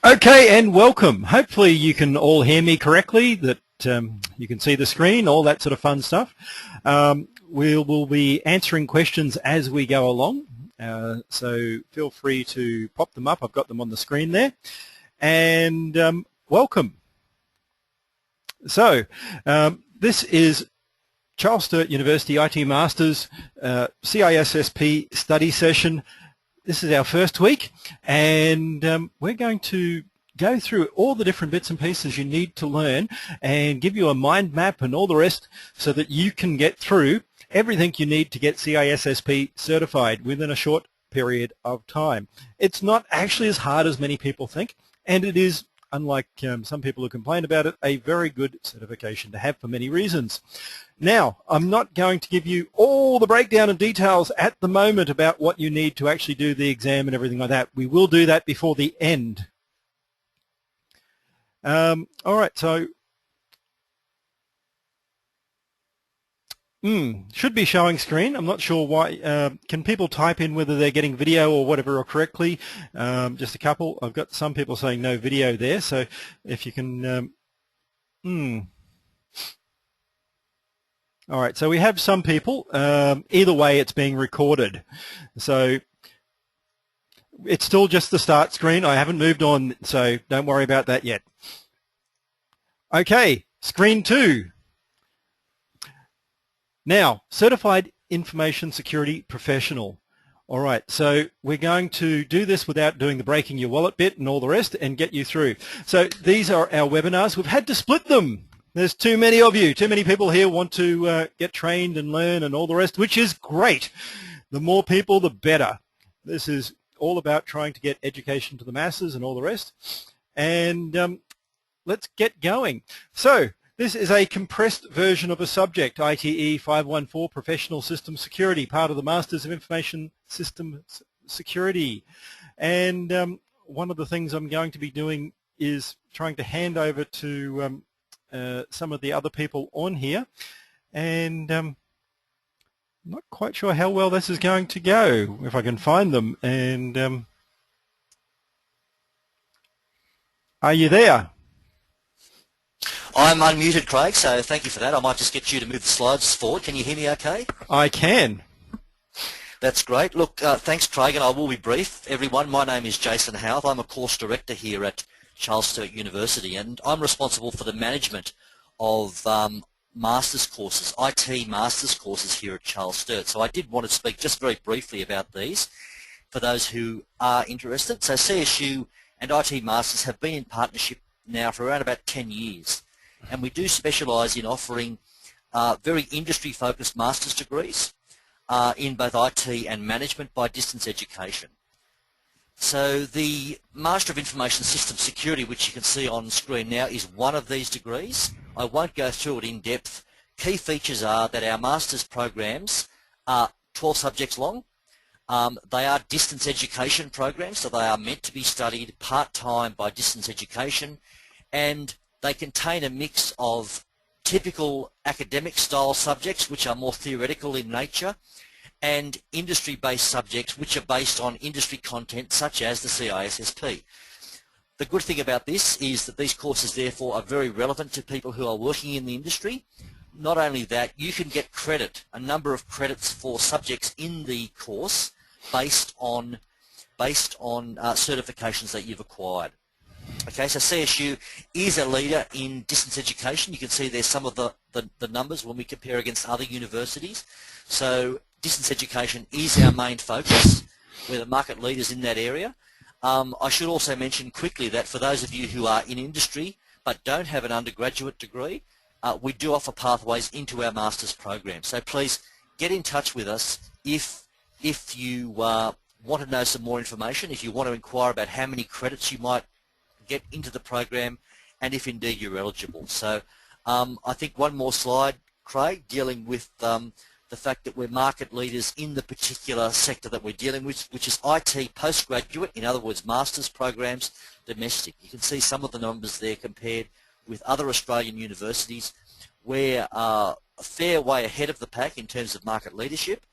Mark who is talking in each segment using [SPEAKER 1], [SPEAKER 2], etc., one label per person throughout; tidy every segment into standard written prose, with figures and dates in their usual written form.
[SPEAKER 1] Okay, and welcome. Hopefully you can all hear me correctly, that you can see the screen, all that sort of fun stuff. We'll be answering questions as we go along, so feel free to pop them up. I've got them on the screen there. And welcome. So this is Charles Sturt University IT Masters CISSP study session. This is our first week, and we're going to go through all the different bits and pieces you need to learn and give you a mind map and all the rest so that you can get through everything you need to get CISSP certified within a short period of time. It's not actually as hard as many people think, and it is, unlike some people who complain about it, a very good certification to have for many reasons. Now, I'm not going to give you all the breakdown and details at the moment about what you need to actually do the exam and everything like that. We will do that before the end. All right, so should be showing screen. I'm not sure why. Can people type in whether they're getting video or whatever or correctly? Just a couple. I've got some people saying no video there, so if you can... All right, so we have some people. Either way, it's being recorded. So it's still just the start screen. I haven't moved on, so don't worry about that yet. Okay, screen 2. Now, Certified Information Security Professional. All right, so we're going to do this without doing the breaking your wallet bit and all the rest and get you through. So these are our webinars. We've had to split them. There's too many of you. Too many people here want to get trained and learn and all the rest, which is great. The more people, the better. This is all about trying to get education to the masses and all the rest. And let's get going. So this is a compressed version of a subject, ITE 514, Professional System Security, part of the Masters of Information System Security. And one of the things I'm going to be doing is trying to hand over to some of the other people on here, and I'm not quite sure how well this is going to go, if I can find them. And are you there?
[SPEAKER 2] I'm unmuted, Craig, so thank you for that. I might just get you to move the slides forward. Can you hear me okay?
[SPEAKER 1] I can.
[SPEAKER 2] That's great. Look, thanks, Craig, and I will be brief. Everyone, my name is Jason Howarth. I'm a course director here at Charles Sturt University, and I'm responsible for the management of master's courses, IT master's courses here at Charles Sturt. So I did want to speak just very briefly about these for those who are interested. So CSU and IT masters have been in partnership now for around about 10 years, and we do specialise in offering very industry-focused master's degrees in both IT and management by distance education. So the Master of Information System Security, which you can see on screen now, is one of these degrees. I won't go through it in depth. Key features are that our master's programs are 12 subjects long. They are distance education programs, so they are meant to be studied part-time by distance education, and they contain a mix of typical academic style subjects, which are more theoretical in nature, and industry-based subjects which are based on industry content such as the CISSP. The good thing about this is that these courses therefore are very relevant to people who are working in the industry. Not only that, you can get credit, a number of credits for subjects in the course based on certifications that you've acquired. Okay, so CSU is a leader in distance education. You can see there's some of the numbers when we compare against other universities. So distance education is our main focus. We're the market leaders in that area. I should also mention quickly that for those of you who are in industry but don't have an undergraduate degree, we do offer pathways into our master's program. So please get in touch with us if you want to know some more information, if you want to inquire about how many credits you might get into the program, and if indeed you're eligible. So I think one more slide, Craig, dealing with the fact that we're market leaders in the particular sector that we're dealing with, which is IT postgraduate, in other words, master's programs, domestic. You can see some of the numbers there compared with other Australian universities. We're a fair way ahead of the pack in terms of market leadership.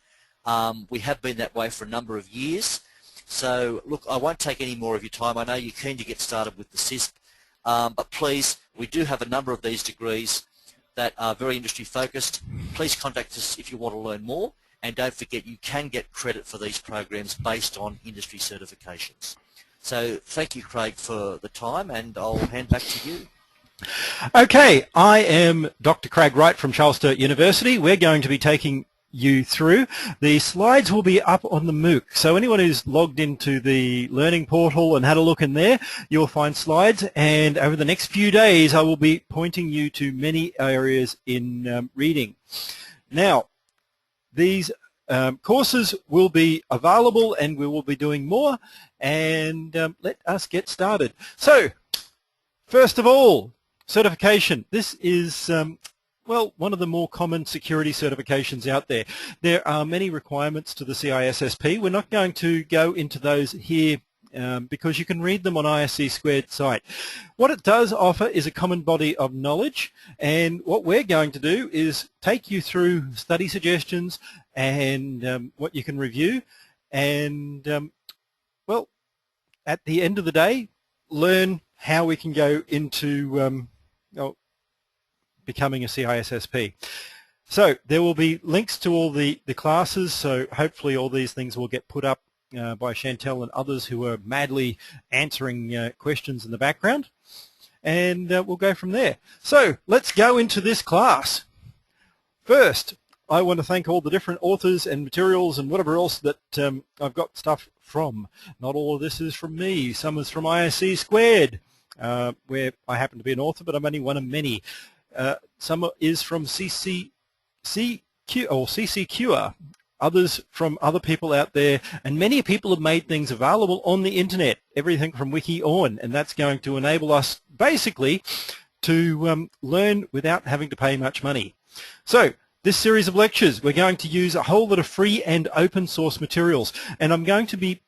[SPEAKER 2] We have been that way for a number of years. So look, I won't take any more of your time. I know you're keen to get started with the CISSP, but please, we do have a number of these degrees that are very industry focused. Please contact us if you want to learn more, and don't forget you can get credit for these programs based on industry certifications. So thank you, Craig, for the time, and I'll hand back to you.
[SPEAKER 1] Okay, I am Dr. Craig Wright from Charles Sturt University. We're going to be taking you through. The slides will be up on the MOOC. So anyone who's logged into the learning portal and had a look in there, you'll find slides, and over the next few days I will be pointing you to many areas in reading. Now, these courses will be available and we will be doing more, and let us get started. So, first of all, certification. This is well, one of the more common security certifications out there. There are many requirements to the CISSP. We're not going to go into those here because you can read them on ISC² site. What it does offer is a common body of knowledge, and what we're going to do is take you through study suggestions and what you can review, and well, at the end of the day, learn how we can go into becoming a CISSP. So there will be links to all the classes, so hopefully all these things will get put up by Chantel and others who are madly answering questions in the background, and we'll go from there. So let's go into this class. First, I want to thank all the different authors and materials and whatever else that I've got stuff from. Not all of this is from me. Some is from ISC², where I happen to be an author, but I'm only one of many. Some is from CCQ or CCQR, others from other people out there, and many people have made things available on the internet, everything from Wiki on, and that's going to enable us basically to learn without having to pay much money. So this series of lectures, we're going to use a whole lot of free and open source materials, and I'm going to be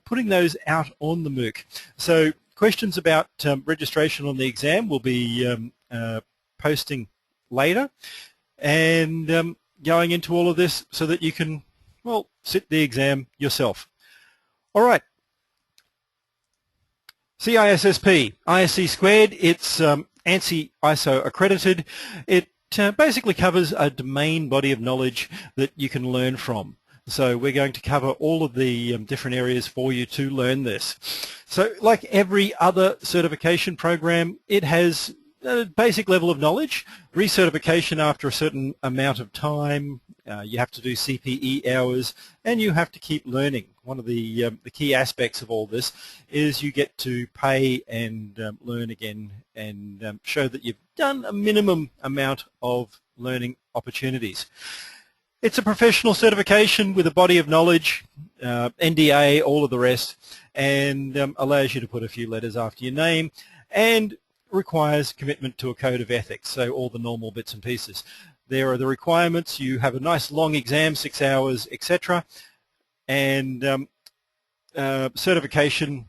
[SPEAKER 1] putting those out on the MOOC. So questions about registration on the exam will be posting later, and going into all of this so that you can, well, sit the exam yourself. All right. CISSP, ISC², it's ANSI ISO accredited. It basically covers a domain body of knowledge that you can learn from. So we're going to cover all of the different areas for you to learn this. So like every other certification program, it has a basic level of knowledge, recertification after a certain amount of time, you have to do CPE hours, and you have to keep learning. One of the key aspects of all this is you get to pay and learn again, and show that you've done a minimum amount of learning opportunities. It's a professional certification with a body of knowledge, NDA, all of the rest, and allows you to put a few letters after your name, and requires commitment to a code of ethics, so all the normal bits and pieces. There are the requirements. You have a nice long exam, 6 hours, etc., and certification,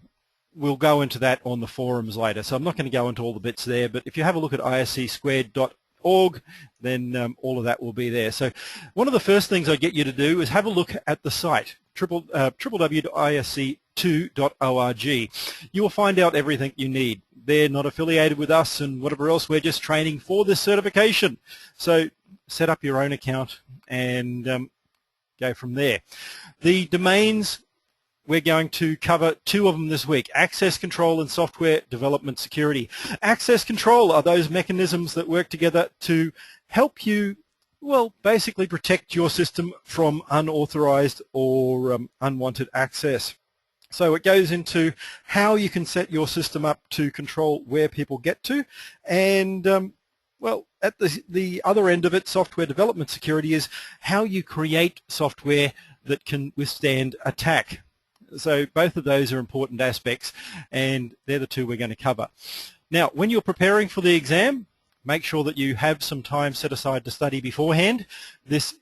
[SPEAKER 1] we'll go into that on the forums later, so I'm not going to go into all the bits there, but if you have a look at isc².org, then all of that will be there. So one of the first things I get you to do is have a look at the site, www.isc2.org. You will find out everything you need. They're not affiliated with us and whatever else. We're just training for this certification. So set up your own account and go from there. The domains, we're going to cover 2 of them this week: access control and software development security. Access control are those mechanisms that work together to help you, well, basically protect your system from unauthorized or unwanted access. So it goes into how you can set your system up to control where people get to, and well, at the other end of it, software development security is how you create software that can withstand attack. So both of those are important aspects, and they're the 2 we're going to cover. Now, when you're preparing for the exam, make sure that you have some time set aside to study beforehand. This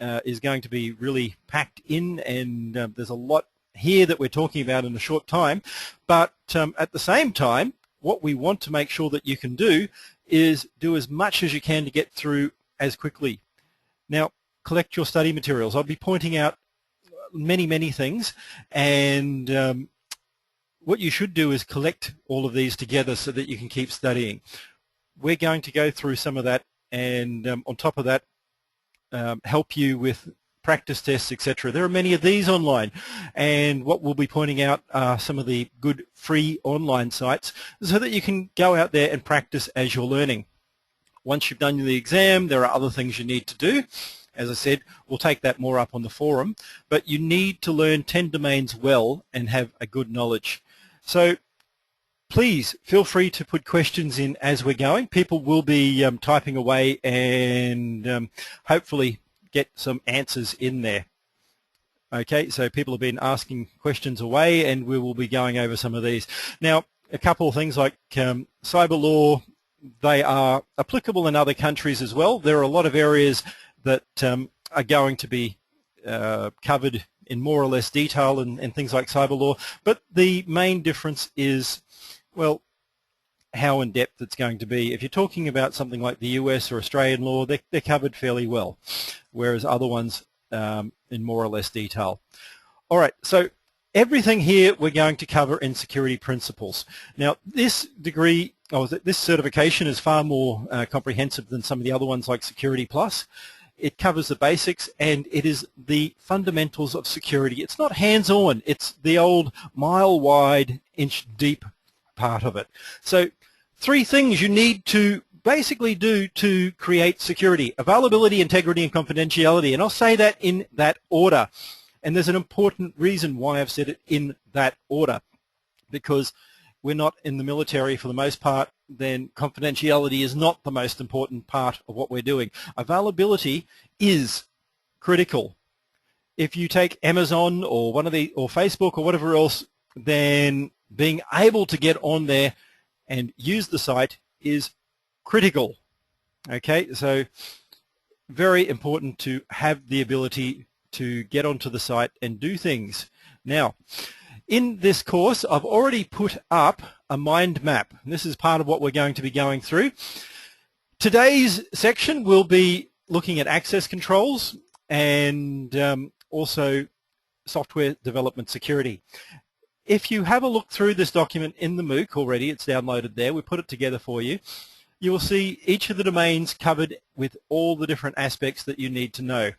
[SPEAKER 1] is going to be really packed in, and there's a lot here that we're talking about in a short time, but at the same time, what we want to make sure that you can do is do as much as you can to get through as quickly. Now, collect your study materials. I'll be pointing out many things, and what you should do is collect all of these together so that you can keep studying. We're going to go through some of that, and on top of that, help you with practice tests, etc. There are many of these online, and what we'll be pointing out are some of the good free online sites so that you can go out there and practice as you're learning. Once you've done the exam, there are other things you need to do. As I said, we'll take that more up on the forum, but you need to learn 10 domains well and have a good knowledge. So please feel free to put questions in as we're going. People will be typing away and hopefully get some answers in there. Okay, so people have been asking questions away, and we will be going over some of these. Now, a couple of things like cyber law, they are applicable in other countries as well. There are a lot of areas that are going to be covered in more or less detail and things like cyber law, but the main difference is, well, how in depth it's going to be. If you're talking about something like the US or Australian law, they're covered fairly well, whereas other ones in more or less detail. All right, so everything here we're going to cover in security principles. Now, this degree, or this certification is far more comprehensive than some of the other ones like Security Plus. It covers the basics, and it is the fundamentals of security. It's not hands-on. It's the old mile-wide, inch-deep part of it. So 3 things you need to basically do to create security: availability, integrity, and confidentiality. And I'll say that in that order. And there's an important reason why I've said it in that order, because we're not in the military for the most part, then confidentiality is not the most important part of what we're doing. Availability is critical. If you take Amazon or or Facebook or whatever else, then being able to get on there and use the site is critical. Okay, so very important to have the ability to get onto the site and do things. Now, in this course, I've already put up a mind map. This is part of what we're going to be going through. Today's section will be looking at access controls and also software development security. If you have a look through this document in the MOOC already, it's downloaded there, we put it together for you, you will see each of the domains covered with all the different aspects that you need to know.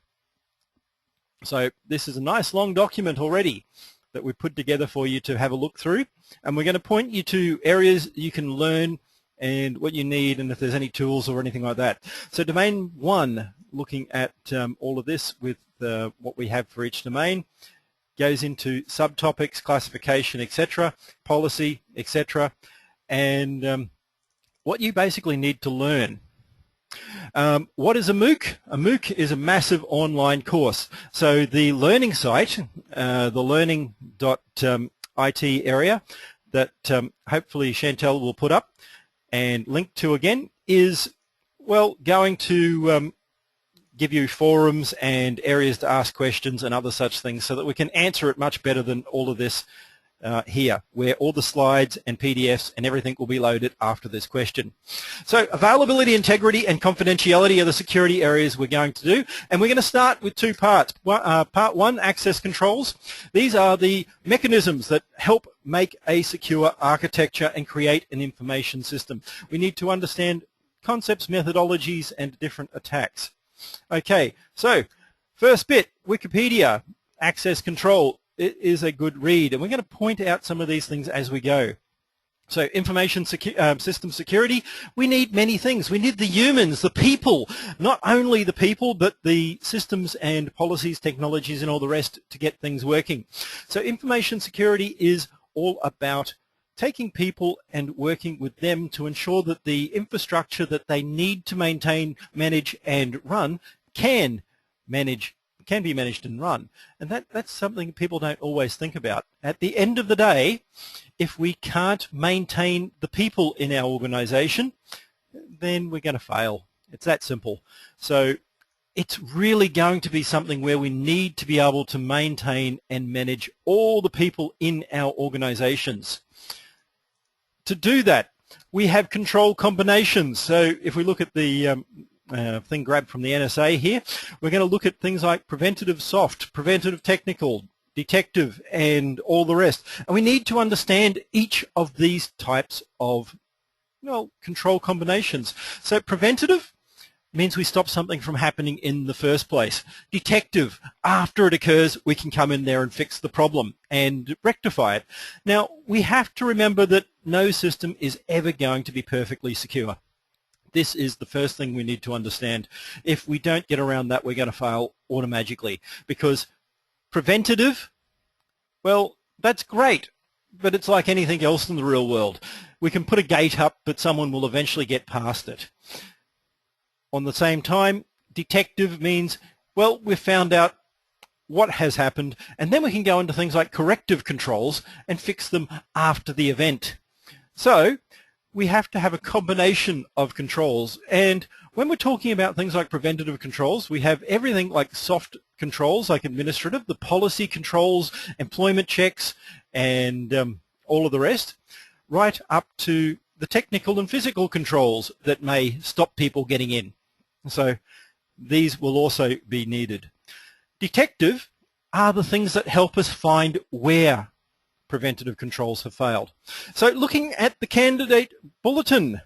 [SPEAKER 1] So this is a nice long document already that we put together for you to have a look through, and we're going to point you to areas you can learn and what you need, and if there's any tools or anything like that. So domain 1, looking at all of this with what we have for each domain, goes into subtopics, classification, etc., policy, etc., and what you basically need to learn. What is a MOOC? A MOOC is a massive online course. So the learning site, the learning.it area that hopefully Chantel will put up and link to again, is, well, going to give you forums and areas to ask questions and other such things so that we can answer it much better than all of this here, where all the slides and PDFs and everything will be loaded after this question. So availability, integrity, and confidentiality are the security areas we're going to do, and we're going to start with 2 parts. Part 1, access controls. These are the mechanisms that help make a secure architecture and create an information system. We need to understand concepts, methodologies, and different attacks. Okay, so first bit, Wikipedia, access control. It is a good read, and we're going to point out some of these things as we go. So information system security, we need many things. We need the humans, the people, not only the people, but the systems and policies, technologies, and all the rest to get things working. So information security is all about taking people and working with them to ensure that the infrastructure that they need to maintain, manage, and run can be managed and run. And that's something people don't always think about. At the end of the day, if we can't maintain the people in our organization, then we're going to fail. It's that simple. So it's really going to be something where we need to be able to maintain and manage all the people in our organizations. To do that, we have control combinations. So if we look at the thing grabbed from the NSA here. We're going to look at things like preventative soft, preventative technical, detective, and all the rest. And we need to understand each of these types of, well, control combinations. So preventative means we stop something from happening in the first place. Detective, after it occurs, we can come in there and fix the problem and rectify it. Now, we have to remember that no system is ever going to be perfectly secure. This is the first thing we need to understand. If we don't get around that, we're going to fail automatically, because preventative, well, that's great, but it's like anything else in the real world. We can put a gate up, but someone will eventually get past it. On the same time, detective means, well, we've found out what has happened, and then we can go into things like corrective controls and fix them after the event. So we have to have a combination of controls, and when we're talking about things like preventative controls, we have everything like soft controls, like administrative, the policy controls, employment checks, and all of the rest, right up to the technical and physical controls that may stop people getting in. So these will also be needed. Detective are the things that help us find where preventative controls have failed. So looking at the candidate bulletin,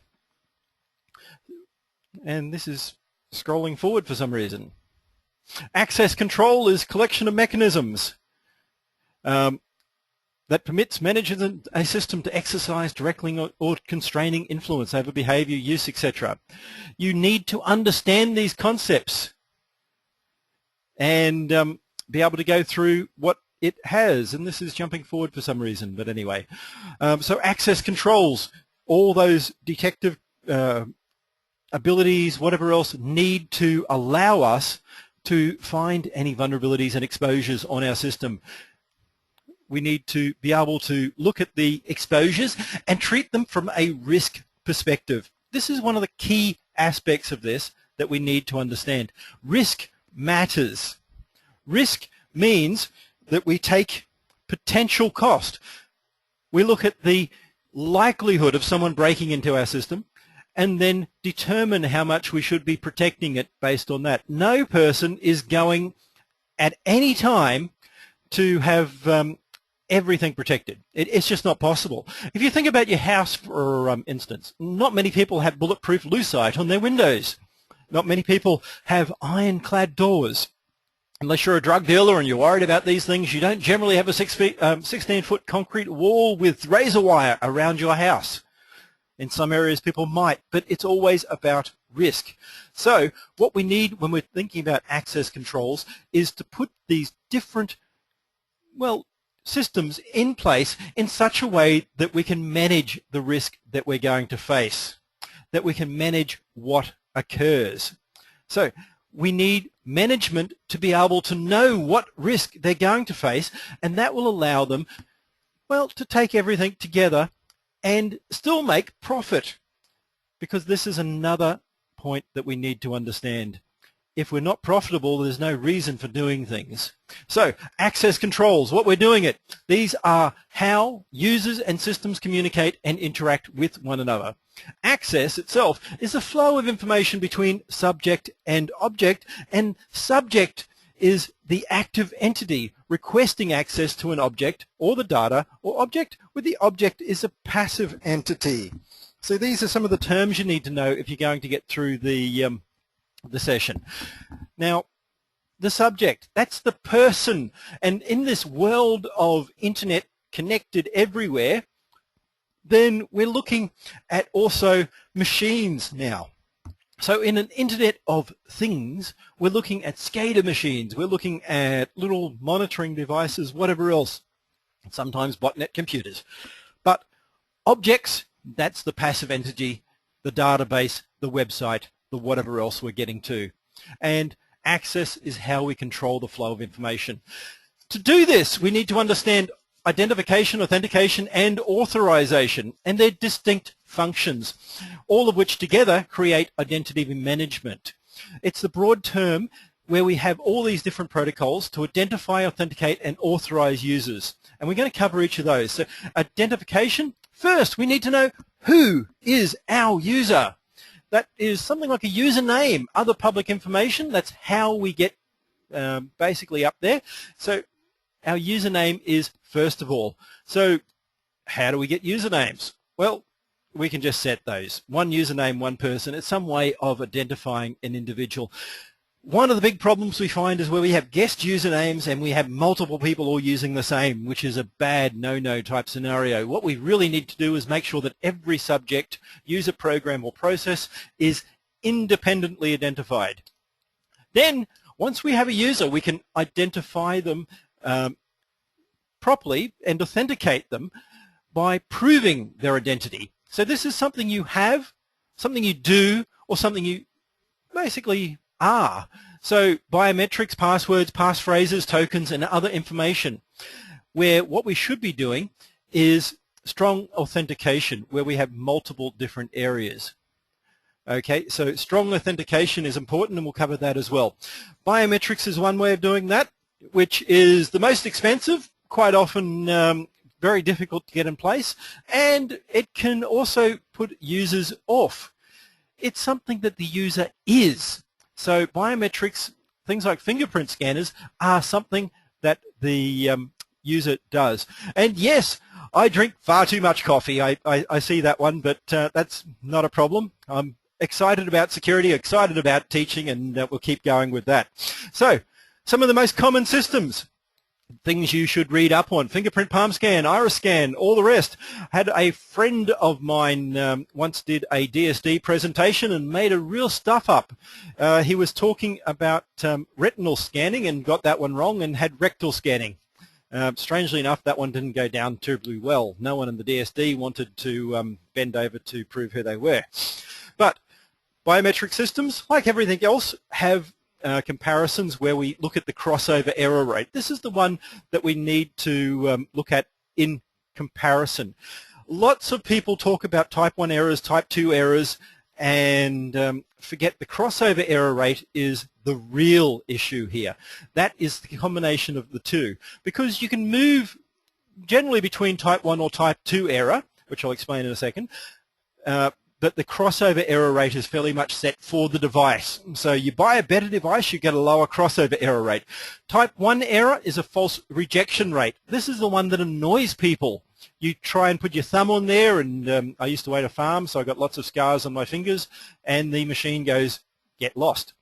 [SPEAKER 1] and this is scrolling forward for some reason. Access control is collection of mechanisms that permits managers in a system to exercise directly or constraining influence over behavior, use, etc. You need to understand these concepts and be able to go through what it has. And this is jumping forward for some reason, but anyway. So access controls, all those detective abilities, whatever else, need to allow us to find any vulnerabilities and exposures on our system. We need to be able to look at the exposures and treat them from a risk perspective. This is one of the key aspects of this that we need to understand. Risk matters. Risk means that we take potential cost. We look at the likelihood of someone breaking into our system and then determine how much we should be protecting it based on that. No person is going at any time to have everything protected. It's just not possible. If you think about your house, for instance, not many people have bulletproof lucite on their windows. Not many people have ironclad doors. Unless you're a drug dealer and you're worried about these things, you don't generally have a 16-foot concrete wall with razor wire around your house. In some areas people might, but it's always about risk. So what we need when we're thinking about access controls is to put these different, well, systems in place in such a way that we can manage the risk that we're going to face, that we can manage what occurs. So we need management to be able to know what risk they're going to face, and that will allow them, well, to take everything together and still make profit, because this is another point that we need to understand. If we're not profitable, there's no reason for doing things. So access controls, what we're doing it. These are how users and systems communicate and interact with one another. Access itself is the flow of information between subject and object, and subject is the active entity requesting access to an object or the data or object, where the object is a passive entity. So these are some of the terms you need to know if you're going to get through the session. Now, the subject, that's the person, and in this world of internet connected everywhere, then we're looking at also machines now. So in an internet of things, we're looking at SCADA machines, we're looking at little monitoring devices, whatever else, sometimes botnet computers. But objects, that's the passive entity, the database, the website, the whatever else we're getting to. And access is how we control the flow of information. To do this, we need to understand identification, authentication, and authorization, and their distinct functions, all of which together create identity management. It's the broad term where we have all these different protocols to identify, authenticate, and authorize users. And we're going to cover each of those. So identification, first we need to know who is our user. that is something like a username, other public information. That's how we get basically up there. So our username is first of all. So how do we get usernames? Well, we can just set those. One username, one person. It's some way of identifying an individual. One of the big problems we find is where we have guest usernames and we have multiple people all using the same, which is a bad no-no type scenario. What we really need to do is make sure that every subject, user, program or process is independently identified. Then once we have a user, we can identify them properly and authenticate them by proving their identity. So this is something you have, something you do, or something you basically are. So biometrics, passwords, passphrases, tokens, and other information, where what we should be doing is strong authentication, where we have multiple different areas. Okay, so strong authentication is important, and we'll cover that as well. Biometrics is one way of doing that, which is the most expensive, quite often very difficult to get in place, and it can also put users off. It's something that the user is. So biometrics, things like fingerprint scanners, are something that the user does. And yes, I drink far too much coffee. I see that one, but that's not a problem. I'm excited about security, excited about teaching, and we'll keep going with that. So some of the most common systems, things you should read up on: fingerprint, palm scan, iris scan, all the rest. Had a friend of mine once did a DSD presentation and made a real stuff up. He was talking about retinal scanning and got that one wrong and had rectal scanning. Strangely enough, that one didn't go down terribly well. No one in the DSD wanted to bend over to prove who they were. But biometric systems, like everything else, have comparisons where we look at the crossover error rate. This is the one that we need to look at in comparison. Lots of people talk about type 1 errors, type 2 errors, and forget the crossover error rate is the real issue here. That is the combination of the two, because you can move generally between type 1 or type 2 error, which I'll explain in a second, but the crossover error rate is fairly much set for the device. So you buy a better device, you get a lower crossover error rate. Type 1 error is a false rejection rate. This is the one that annoys people. You try and put your thumb on there, and I used to wait a farm, so I got lots of scars on my fingers, and the machine goes, get lost.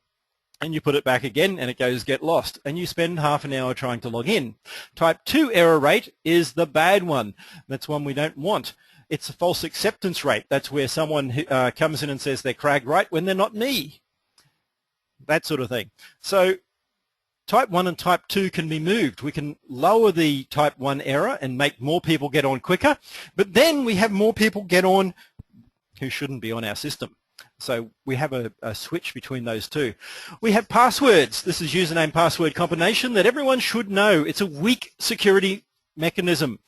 [SPEAKER 1] And you put it back again, and it goes, get lost. And you spend half an hour trying to log in. Type 2 error rate is the bad one. That's one we don't want. It's a false acceptance rate. That's where someone comes in and says they're Craig Wright when they're not me. That sort of thing. So type 1 and type 2 can be moved. We can lower the type 1 error and make more people get on quicker, but then we have more people get on who shouldn't be on our system. So we have a switch between those two. We have passwords. This is username password combination that everyone should know. It's a weak security mechanism.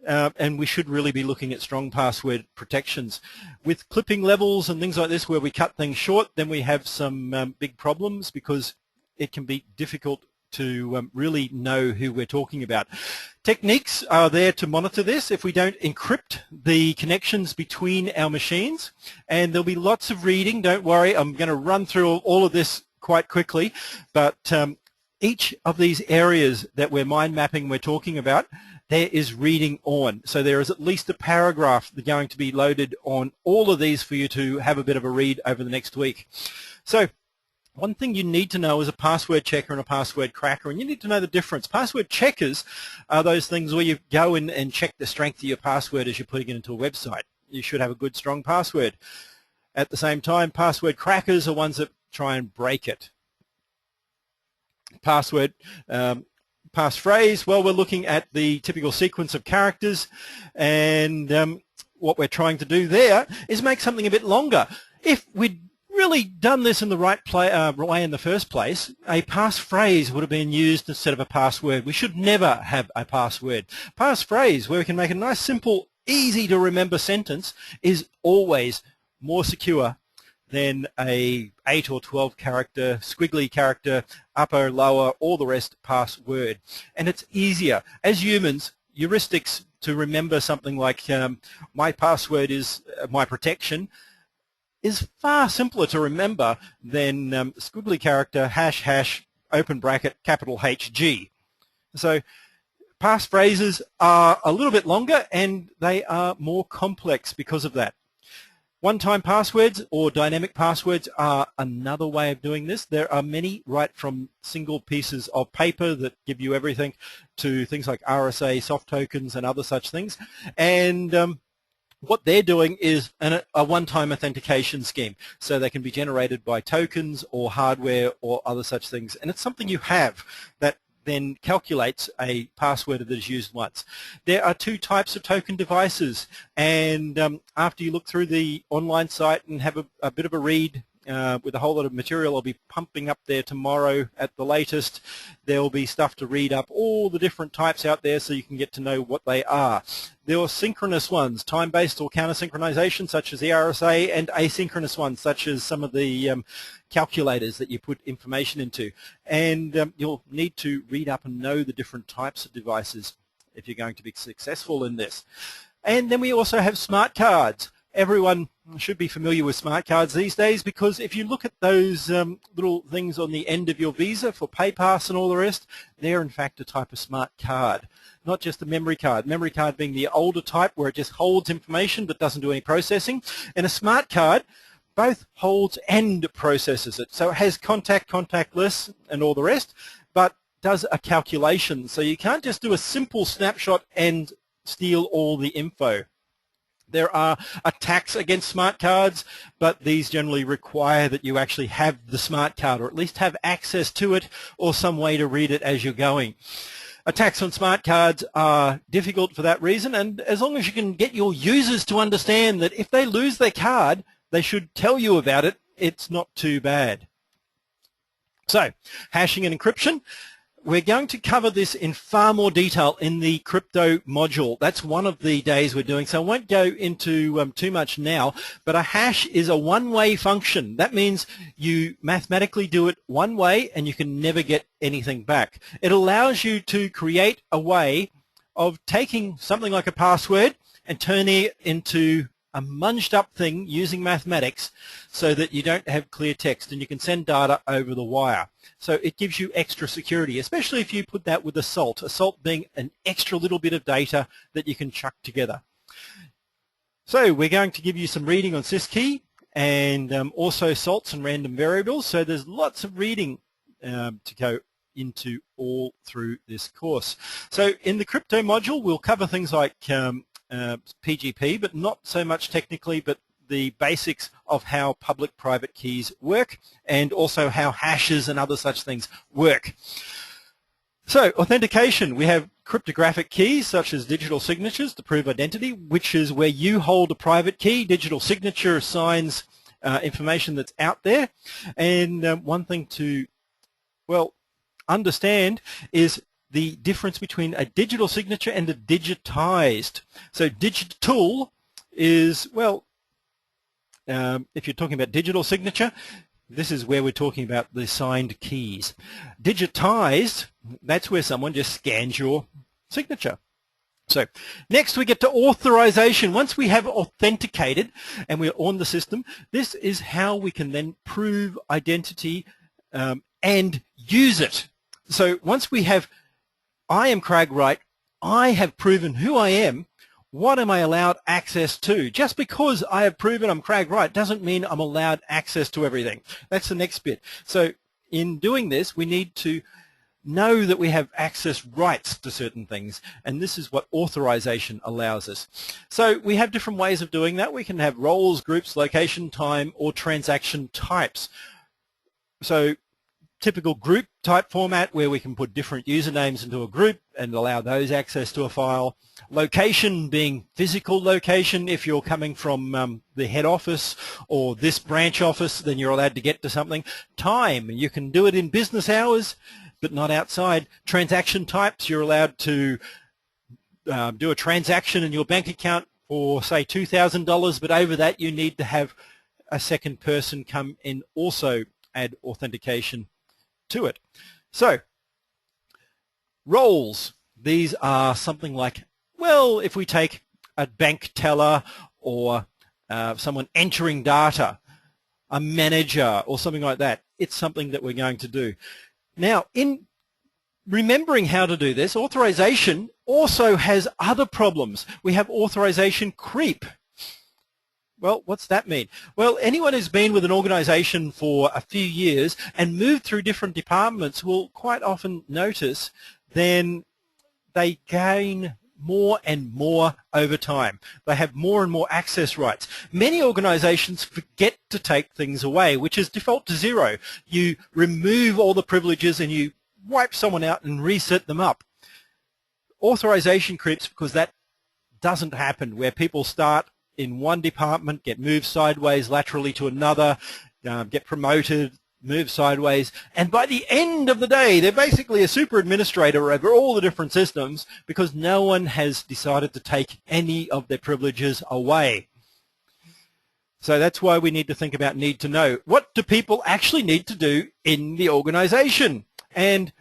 [SPEAKER 1] And we should really be looking at strong password protections. With clipping levels and things like this where we cut things short, then we have some big problems, because it can be difficult to really know who we're talking about. Techniques are there to monitor this. If we don't encrypt the connections between our machines, and there'll be lots of reading, don't worry, I'm going to run through all of this quite quickly, but each of these areas that we're mind mapping, we're talking about, there is reading on. So there is at least a paragraph that's going to be loaded on all of these for you to have a bit of a read over the next week. So one thing you need to know is a password checker and a password cracker, and you need to know the difference. Password checkers are those things where you go in and check the strength of your password as you're putting it into a website. You should have a good, strong password. At the same time, password crackers are ones that try and break it. Password passphrase, well, we're looking at the typical sequence of characters, and what we're trying to do there is make something a bit longer. If we'd really done this in the right way in the first place, a passphrase would have been used instead of a password. We should never have a password. Passphrase, where we can make a nice, simple, easy to remember sentence, is always more secure than a 8 or 12 character, squiggly character, upper, lower, all the rest password. And it's easier. As humans, heuristics to remember something like my password is my protection is far simpler to remember than squiggly character ## open bracket capital HG. So passphrases are a little bit longer and they are more complex because of that. One-time passwords or dynamic passwords are another way of doing this. There are many, right from single pieces of paper that give you everything to things like RSA, soft tokens, and other such things. And what they're doing is a one-time authentication scheme. So they can be generated by tokens or hardware or other such things. And it's something you have that then calculates a password that is used once. There are two types of token devices, and after you look through the online site and have a bit of a read with a whole lot of material I'll be pumping up there tomorrow at the latest, there will be stuff to read up, all the different types out there so you can get to know what they are. There are synchronous ones, time-based or counter-synchronization such as the RSA, and asynchronous ones such as some of the calculators that you put information into. And you'll need to read up and know the different types of devices if you're going to be successful in this. And then we also have smart cards. Everyone should be familiar with smart cards these days, because if you look at those little things on the end of your Visa for PayPass and all the rest, they're in fact a type of smart card, not just a memory card. Memory card being the older type where it just holds information but doesn't do any processing. And a smart card both holds and processes it. So it has contact, contactless and all the rest, but does a calculation. So you can't just do a simple snapshot and steal all the info. There are attacks against smart cards, but these generally require that you actually have the smart card, or at least have access to it or some way to read it as you're going. Attacks on smart cards are difficult for that reason, and as long as you can get your users to understand that if they lose their card, they should tell you about it, it's not too bad. So, hashing and encryption. We're going to cover this in far more detail in the crypto module. That's one of the days we're doing, so I won't go into too much now, but a hash is a one-way function. That means you mathematically do it one way and you can never get anything back. It allows you to create a way of taking something like a password and turning it into a munged up thing using mathematics so that you don't have clear text and you can send data over the wire. So it gives you extra security, especially if you put that with a salt being an extra little bit of data that you can chuck together. So we're going to give you some reading on CISSP and also salts and random variables. So there's lots of reading to go into all through this course. So in the crypto module, we'll cover things like PGP, but not so much technically, but the basics of how public-private keys work and also how hashes and other such things work. So authentication, we have cryptographic keys such as digital signatures to prove identity, which is where you hold a private key. Digital signature signs information that's out there. And one thing to, well, understand is the difference between a digital signature and a digitized. So digital is, well, if you're talking about digital signature, this is where we're talking about the signed keys. Digitized, that's where someone just scans your signature. So next we get to authorization. Once we have authenticated and we're on the system, this is how we can then prove identity and use it. So once we have I am Craig Wright, I have proven who I am, what am I allowed access to? Just because I have proven I'm Craig Wright doesn't mean I'm allowed access to everything. That's the next bit. So in doing this, we need to know that we have access rights to certain things, and this is what authorization allows us. So we have different ways of doing that. We can have roles, groups, location, time, or transaction types. So typical group type format where we can put different usernames into a group and allow those access to a file. Location being physical location. If you're coming from the head office or this branch office, then you're allowed to get to something. Time, you can do it in business hours but not outside. Transaction types, you're allowed to do a transaction in your bank account for say $2,000, but over that you need to have a second person come in also add authentication to it. So roles, these are something like, well, if we take a bank teller or someone entering data, a manager or something like that. It's something that we're going to do. Now, in remembering how to do this, authorization also has other problems. We have authorization creep. Well, what's that mean? Well, anyone who's been with an organization for a few years and moved through different departments will quite often notice then they gain more and more over time. They have more and more access rights. Many organizations forget to take things away, which is default to 0. You remove all the privileges and you wipe someone out and reset them up. Authorization creeps because that doesn't happen, where people start in one department, get moved sideways laterally to another, get promoted, move sideways, and by the end of the day, they're basically a super administrator over all the different systems because no one has decided to take any of their privileges away. So that's why we need to think about need to know. What do people actually need to do in the organization? And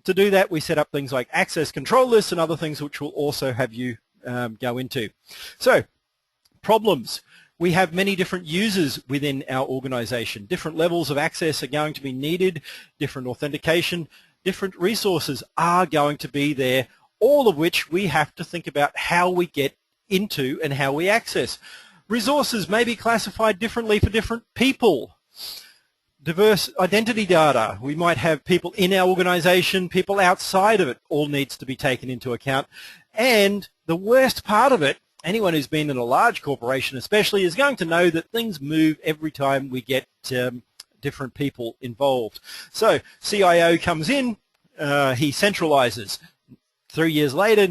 [SPEAKER 1] to do that, we set up things like access control lists and other things which we'll also have you go into. So, problems. We have many different users within our organization. Different levels of access are going to be needed, different authentication, different resources are going to be there, all of which we have to think about how we get into and how we access. Resources may be classified differently for different people. Diverse identity data. We might have people in our organization, people outside of it, all needs to be taken into account. And the worst part of it, anyone who's been in a large corporation especially is going to know that things move every time we get different people involved. So CIO comes in, he centralizes. 3 years later,